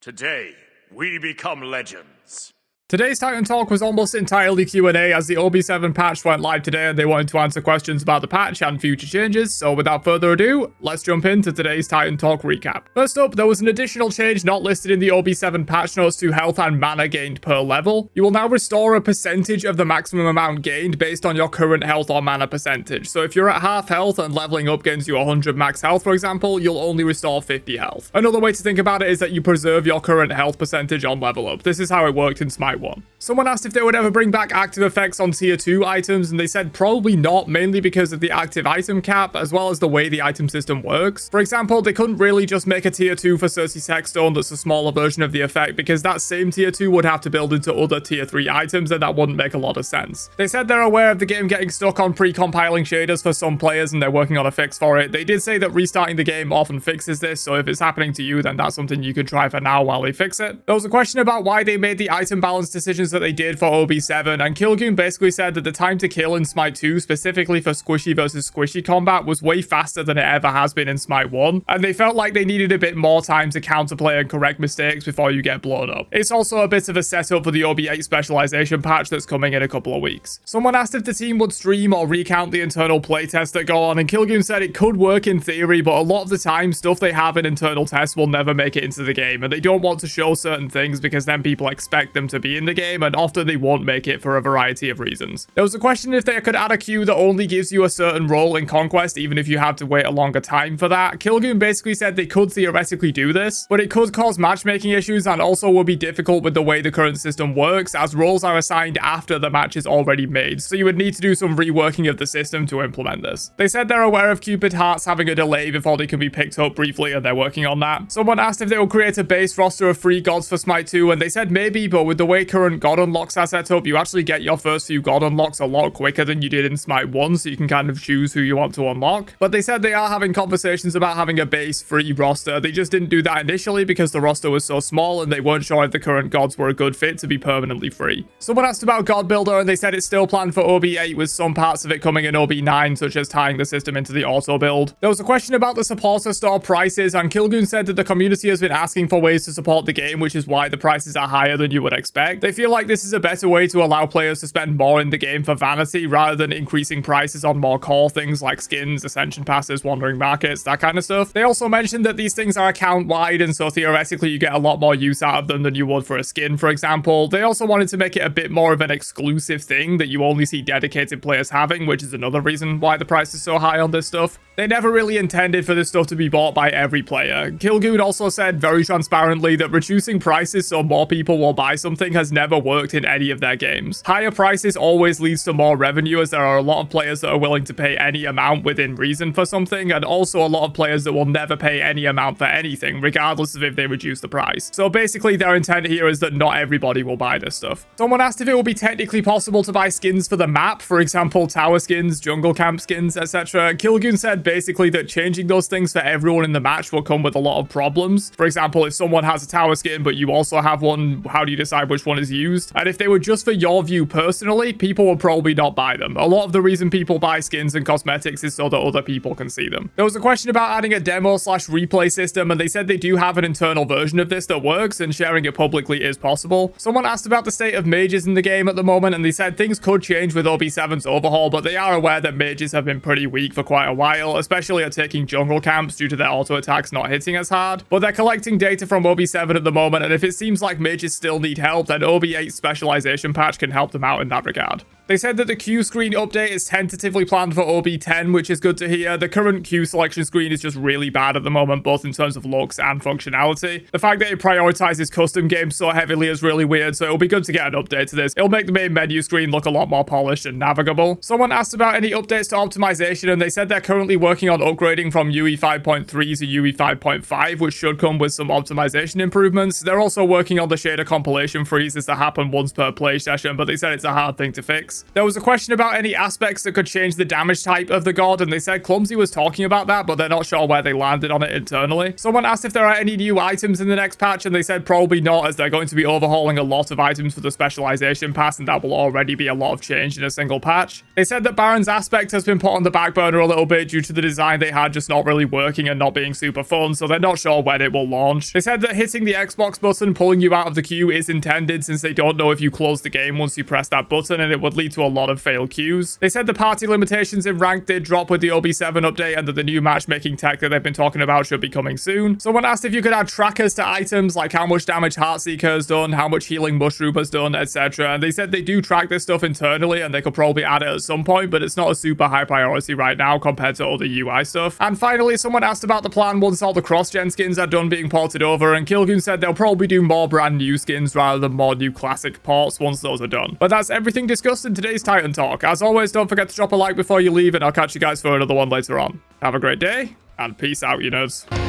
Today, we become legends. Today's Titan Talk was almost entirely Q&A as the OB7 patch went live today and they wanted to answer questions about the patch and future changes, so without further ado, let's jump into today's Titan Talk recap. First up, there was an additional change not listed in the OB7 patch notes to health and mana gained per level. You will now restore a percentage of the maximum amount gained based on your current health or mana percentage. So if you're at half health and leveling up gains you 100 max health, for example, you'll only restore 50 health. Another way to think about it is that you preserve your current health percentage on level up. This is how it worked in Smite 1. Someone asked if they would ever bring back active effects on tier 2 items, and they said probably not, mainly because of the active item cap, as well as the way the item system works. For example, they couldn't really just make a tier 2 for Cersei's Hexstone that's a smaller version of the effect, because that same tier 2 would have to build into other tier 3 items, and that wouldn't make a lot of sense. They said they're aware of the game getting stuck on pre-compiling shaders for some players, and they're working on a fix for it. They did say that restarting the game often fixes this, so if it's happening to you, then that's something you could try for now while they fix it. There was a question about why they made the item balance decisions that they did for OB7, and Kilgoon basically said that the time to kill in Smite 2, specifically for squishy versus squishy combat, was way faster than it ever has been in Smite 1, and they felt like they needed a bit more time to counterplay and correct mistakes before you get blown up. It's also a bit of a setup for the OB8 specialization patch that's coming in a couple of weeks. Someone asked if the team would stream or recount the internal playtests that go on, and Kilgoon said it could work in theory, but a lot of the time, stuff they have in internal tests will never make it into the game, and they don't want to show certain things because then people expect them to be in the game, and often they won't make it for a variety of reasons. There was a question if they could add a queue that only gives you a certain role in Conquest, even if you have to wait a longer time for that. Kilgoon basically said they could theoretically do this, but it could cause matchmaking issues and also will be difficult with the way the current system works, as roles are assigned after the match is already made, so you would need to do some reworking of the system to implement this. They said they're aware of Cupid Hearts having a delay before they can be picked up briefly, and they're working on that. Someone asked if they will create a base roster of free gods for Smite 2, and they said maybe, but with the way current god unlocks are set up, you actually get your first few god unlocks a lot quicker than you did in Smite 1, so you can kind of choose who you want to unlock. But they said they are having conversations about having a base free roster. They just didn't do that initially because the roster was so small and they weren't sure if the current gods were a good fit to be permanently free. Someone asked about God Builder, and they said it's still planned for OB8 with some parts of it coming in OB9, such as tying the system into the auto build. There was a question about the supporter store prices, and Kilgoon said that the community has been asking for ways to support the game, which is why the prices are higher than you would expect. They feel like this is a better way to allow players to spend more in the game for vanity rather than increasing prices on more core things like skins, ascension passes, wandering markets, that kind of stuff. They also mentioned that these things are account wide, and so theoretically you get a lot more use out of them than you would for a skin, for example. They also wanted to make it a bit more of an exclusive thing that you only see dedicated players having, which is another reason why the price is so high on this stuff. They never really intended for this stuff to be bought by every player. Kilgoon also said very transparently that reducing prices so more people will buy something has never worked in any of their games. Higher prices always leads to more revenue, as there are a lot of players that are willing to pay any amount within reason for something, and also a lot of players that will never pay any amount for anything, regardless of if they reduce the price. So basically their intent here is that not everybody will buy this stuff. Someone asked if it will be technically possible to buy skins for the map, for example tower skins, jungle camp skins, etc. Kilgoon said basically that changing those things for everyone in the match will come with a lot of problems. For example, if someone has a tower skin but you also have one, how do you decide which one is used? And if they were just for your view personally, people will probably not buy them. A lot of the reason people buy skins and cosmetics is so that other people can see them. There was a question about adding a demo/replay system, and they said they do have an internal version of this that works, and sharing it publicly is possible. Someone asked about the state of mages in the game at the moment, and they said things could change with OB7's overhaul, but they are aware that mages have been pretty weak for quite a while, especially at taking jungle camps due to their auto attacks not hitting as hard. But they're collecting data from OB7 at the moment, and if it seems like mages still need help, then OB8's specialization patch can help them out in that regard. They said that the queue screen update is tentatively planned for OB10, which is good to hear. The current queue selection screen is just really bad at the moment, both in terms of looks and functionality. The fact that it prioritizes custom games so heavily is really weird, so it'll be good to get an update to this. It'll make the main menu screen look a lot more polished and navigable. Someone asked about any updates to optimization, and they said they're currently working on upgrading from UE 5.3 to UE 5.5, which should come with some optimization improvements. They're also working on the shader compilation freeze releases that happen once per play session, but they said it's a hard thing to fix. There was a question about any aspects that could change the damage type of the god, and they said Clumsy was talking about that, but they're not sure where they landed on it internally. Someone asked if there are any new items in the next patch, and they said probably not, as they're going to be overhauling a lot of items for the specialization pass, and that will already be a lot of change in a single patch. They said that Baron's aspect has been put on the back burner a little bit due to the design they had just not really working and not being super fun, so they're not sure when it will launch. They said that hitting the Xbox button pulling you out of the queue is intended, since they don't know if you close the game once you press that button, and it would lead to a lot of failed queues. They said the party limitations in ranked did drop with the OB7 update, and that the new matchmaking tech that they've been talking about should be coming soon. Someone asked if you could add trackers to items, like how much damage Heartseeker has done, how much healing Mushroom has done, etc. And they said they do track this stuff internally, and they could probably add it at some point, but it's not a super high priority right now compared to other UI stuff. And finally, someone asked about the plan once all the cross-gen skins are done being ported over, and Kilgoon said they'll probably do more brand new skins rather than more new classic ports once those are done. But that's everything discussed in today's Titan Talk. As always, don't forget to drop a like before you leave, and I'll catch you guys for another one later on. Have a great day, and peace out, you nerds.